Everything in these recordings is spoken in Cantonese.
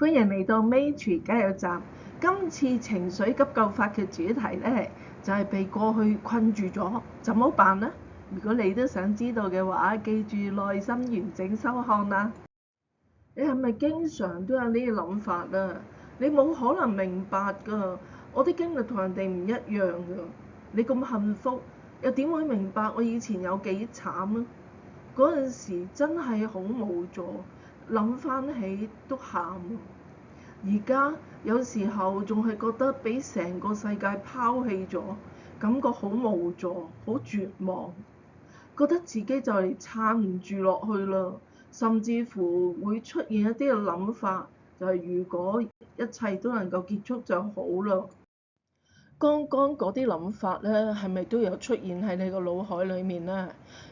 歡迎嚟到 Matrix 加油站。今次情緒急救法嘅主題呢，就係被過去困住咗，怎麼辦呢？如果你都想知道嘅話，記住內心完整收看啦。你係咪經常都有呢啲諗法啊？你冇可能明白㗎，我啲經歷同人哋唔一樣㗎。你咁幸福，又點會明白我以前有幾慘啊？嗰陣時真係好無助，諗返起都喊。而家有時候仲係覺得俾成個世界拋棄咗，感覺好無助、好絕望，覺得自己就嚟撐唔住落去啦，甚至乎會出現一啲嘅諗法，就係如果一切都能夠結束就好啦。剛剛嗰啲諗法咧，係咪都有出現喺你個腦海裡面咧？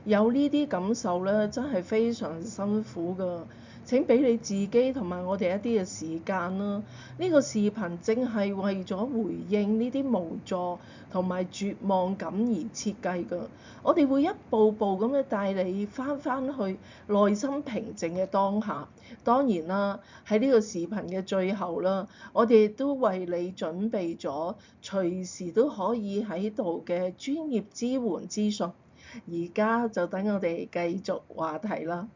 有呢啲感受咧，真係非常辛苦㗎。請俾你自己同埋我哋一啲嘅時間啦。呢個視頻正係為咗回應呢啲無助同埋絕望感而設計㗎。我哋會一步步咁樣帶你返去內心平靜嘅當下。當然啦，喺呢個視頻嘅最後啦，我哋都為你準備咗隨時都可以喺度嘅專業支援資訊。而家就等我哋繼續話題啦。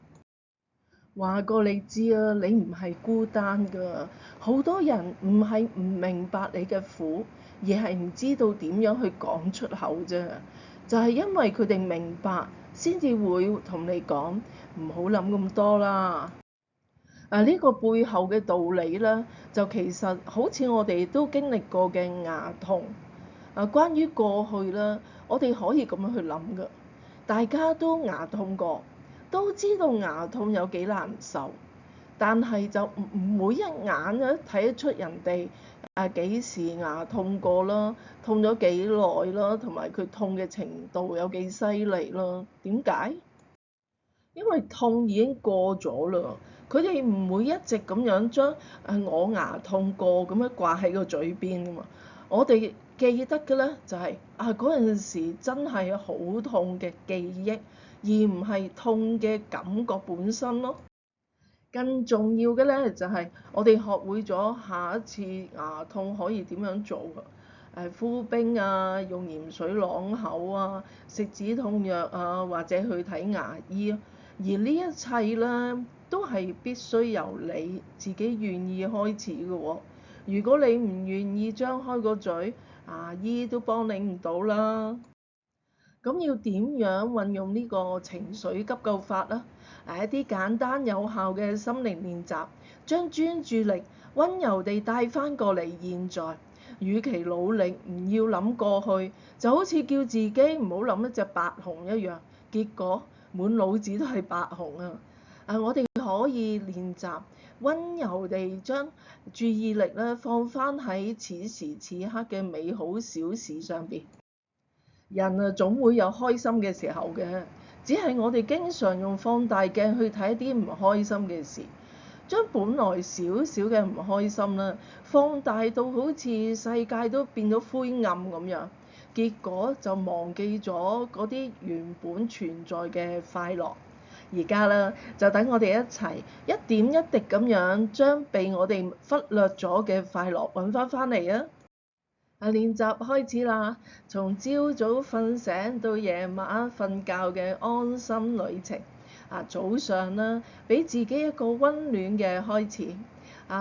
話過你知啊，你唔係孤單㗎，好多人唔係唔明白你嘅苦，而係唔知道點樣去講出口啫。就係因為佢哋明白，先至會同你講唔好諗咁多啦。呢個背後嘅道理咧，就其實好似我哋都經歷過嘅牙痛。關於過去啦，我哋可以咁樣去諗㗎，大家都牙痛過。都知道牙痛有幾難受，但係就唔會一眼咧睇得出人哋幾時牙痛過啦，痛咗幾耐啦，同埋佢痛嘅程度有幾犀利啦。點解？因為痛已經過咗啦，佢哋唔會一直咁樣將我牙痛過咁樣掛喺個嘴邊㗎嘛。我哋記得嘅咧就係嗰陣時真係好痛嘅記憶，而唔係痛嘅感覺本身咯。更重要嘅咧就係我哋學會咗下一次牙痛可以點樣做㗎。敷冰啊，用鹽水啷口啊，食止痛藥啊，或者去睇牙醫啊。而呢一切咧都係必須由你自己願意開始嘅喎。如果你唔願意張開個嘴，牙醫都幫你唔到啦。咁要點樣運用呢個情緒急救法呢？一啲簡單有效嘅心靈練習，將專注力溫柔地帶返過嚟現在。與其努力唔要諗過去，就好似叫自己唔好諗一隻白熊一樣，結果滿腦子都係白熊啊！我哋可以練習溫柔地將注意力咧放返喺此時此刻嘅美好小事上邊。人總會有開心嘅時候嘅，只係我哋經常用放大鏡去睇一啲唔開心嘅事，將本來少少嘅唔開心啦，放大到好似世界都變咗灰暗咁樣，結果就忘記咗嗰啲原本存在嘅快樂。而家啦，就等我哋一齊一點一滴咁樣將被我哋忽略咗嘅快樂揾返嚟啊！練習開始啦，從朝早瞓醒到夜晚瞓覺嘅安心旅程。早上啦，俾自己一個溫暖嘅開始。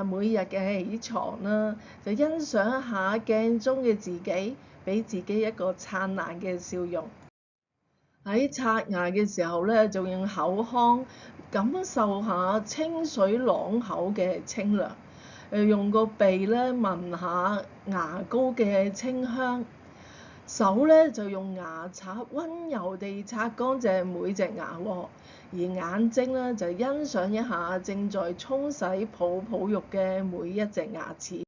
每日嘅起床啦，就欣賞一下鏡中嘅自己，俾自己一個燦爛嘅笑容。喺刷牙嘅時候咧，就用口腔感受下清水朗口嘅清涼。用個鼻咧聞下牙膏嘅清香，手咧就用牙刷溫柔地擦乾淨每隻牙喎，而眼睛咧就欣賞一下正在沖洗泡泡浴嘅每一隻牙齒。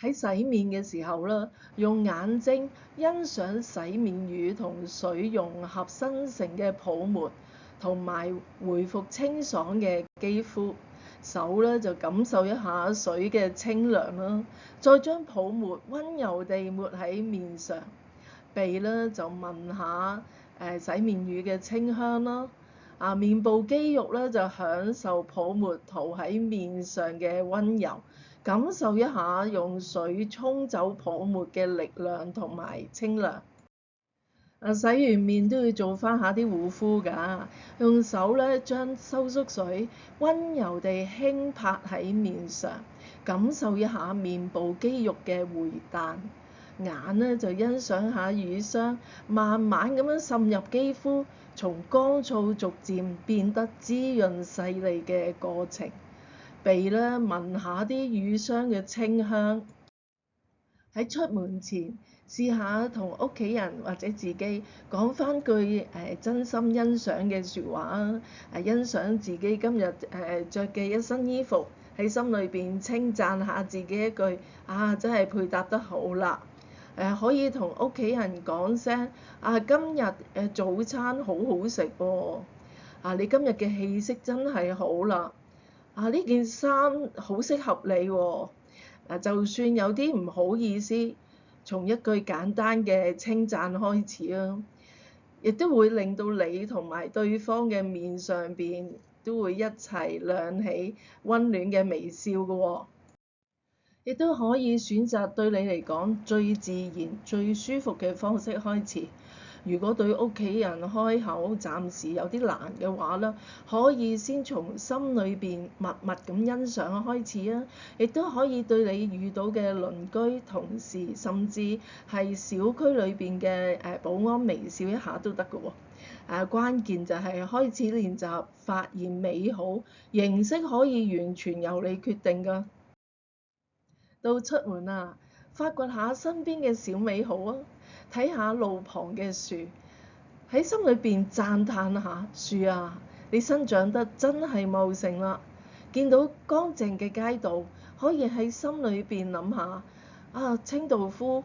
喺洗面嘅時候啦，用眼睛欣賞洗面乳同水融合生成嘅泡沫，同埋回復清爽嘅肌膚。手咧就感受一下水嘅清涼啦，再將泡沫溫柔地抹喺面上。鼻咧就聞下洗面乳嘅清香啦。面部肌肉咧就享受泡沫塗喺面上嘅溫柔，感受一下用水沖走泡沫嘅力量同埋清涼。洗完面都要做翻下啲護膚㗎，用手咧將收縮水溫柔地輕拍喺面上，感受一下面部肌肉嘅回彈。眼咧就欣賞下乳霜慢慢咁樣滲入肌膚，從乾燥逐漸變得滋潤細膩嘅過程。鼻咧聞下啲乳霜嘅清香。喺出門前試下同屋企人或者自己講翻句真心欣賞嘅説話啊！欣賞自己今日著嘅一身衣服，喺心裏邊稱讚下自己一句真係配搭得好啦！可以同屋企人講聲今日早餐好好食喎！你今日嘅氣色真係好啦！呢件衫好適合你喎！就算有啲唔好意思，從一句簡單嘅稱讚開始啊，亦都會令到你同埋對方嘅面上邊都會一齊亮起溫暖嘅微笑嘅喎。亦都可以選擇對你嚟講最自然、最舒服嘅方式開始。如果對屋企人開口暫時有啲難嘅話咧，可以先從心裏邊默默咁欣賞開始啊！亦都可以對你遇到嘅鄰居、同事，甚至係小區裏邊嘅保安微笑一下都得㗎喎。關鍵就係開始練習發現美好，形式可以完全由你決定㗎。到出門發掘下身邊嘅小美好啊！睇下路旁嘅樹，喺心裏邊讚嘆下樹你生長得真係茂盛啦！見到乾淨嘅街道，可以喺心裏邊諗下清道夫，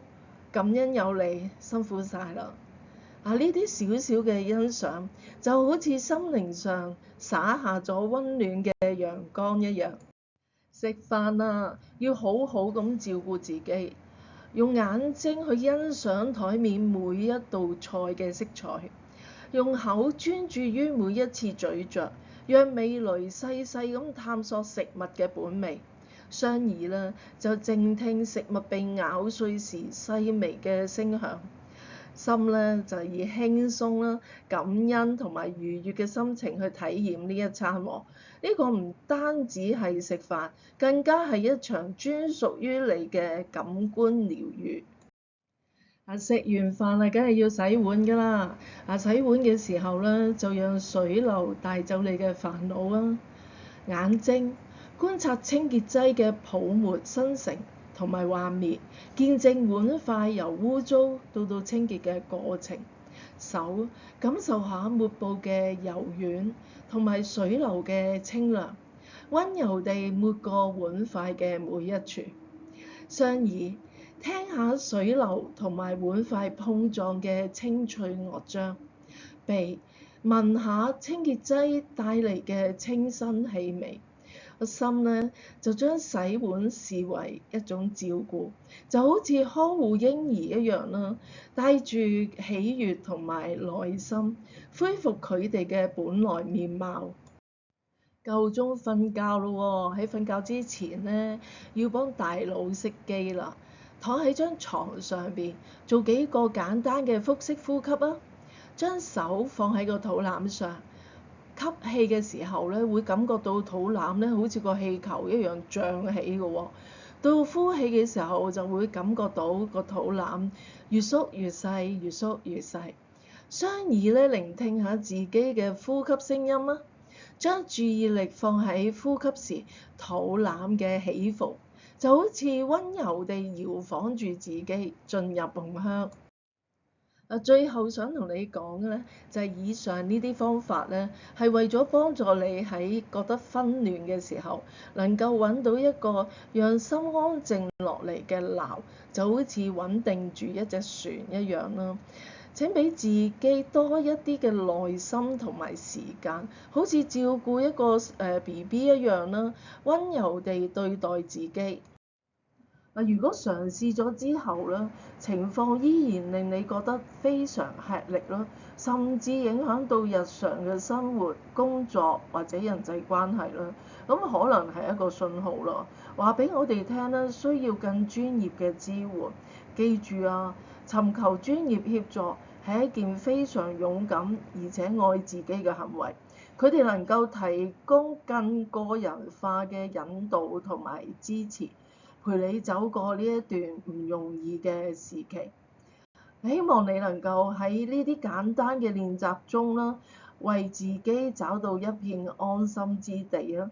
感恩有你，辛苦晒啦！呢啲小小嘅欣賞，就好似心靈上灑下咗溫暖嘅陽光一樣。食飯要好好咁照顧自己，用眼睛去欣賞台面每一道菜嘅色彩，用口專注於每一次咀嚼，讓味蕾細細咁探索食物嘅本味。雙耳就靜聽食物被咬碎時細微嘅聲響。心就以輕鬆感恩同埋愉悅嘅心情去體驗呢一餐喎。呢個唔單止係食飯，更加係一場專屬於你嘅感官療愈。食完飯梗係要洗碗㗎啦。洗碗嘅時候就讓水流帶走你嘅煩惱啊。眼睛觀察清潔劑嘅泡沫生成同埋幻滅，見證碗筷由污糟到清潔嘅過程。手感受下抹布嘅柔軟同埋水流嘅清涼，溫柔地抹過碗筷嘅每一處。雙耳聽下水流同埋碗筷碰撞嘅清脆樂章。鼻聞下清潔劑帶嚟嘅清新氣味。個心就將洗碗視為一種照顧，就好似呵護嬰兒一樣啦，帶住喜悅同埋耐心，恢復佢哋嘅本來面貌。夠鐘瞓覺咯喎！喺瞓覺之前要幫大腦熄機啦。躺喺張床上邊，做幾個簡單嘅腹式呼吸啊！將手放喺個肚腩上。吸氣嘅時候會感覺到肚腩好似個氣球一樣脹起嘅喎。到呼氣嘅時候就會感覺到個肚腩越縮越細，越縮越細。雙耳聆聽下自己嘅呼吸聲音啊，將注意力放喺呼吸時肚腩嘅起伏，就好似溫柔地搖晃住自己進入夢鄉。最後想同你講嘅就係以上呢啲方法係為咗幫助你喺覺得紛亂嘅時候，能夠揾到一個讓心安靜落嚟嘅錨，就好似穩定住一隻船一樣啦。請俾自己多一啲嘅耐心同埋時間，好似照顧一個BB 一樣啦，溫柔地對待自己。如果嘗試咗之後咧，情況依然令你覺得非常吃力啦，甚至影響到日常嘅生活、工作或者人際關係啦，咁可能係一個信號咯，話俾我哋聽啦，需要更專業嘅支援。記住啊，尋求專業協助係一件非常勇敢而且愛自己嘅行為。佢哋能夠提供更個人化嘅引導同埋支持，陪你走過呢一段唔容易嘅時期。希望你能夠喺呢啲簡單嘅練習中啦，為自己找到一片安心之地啦。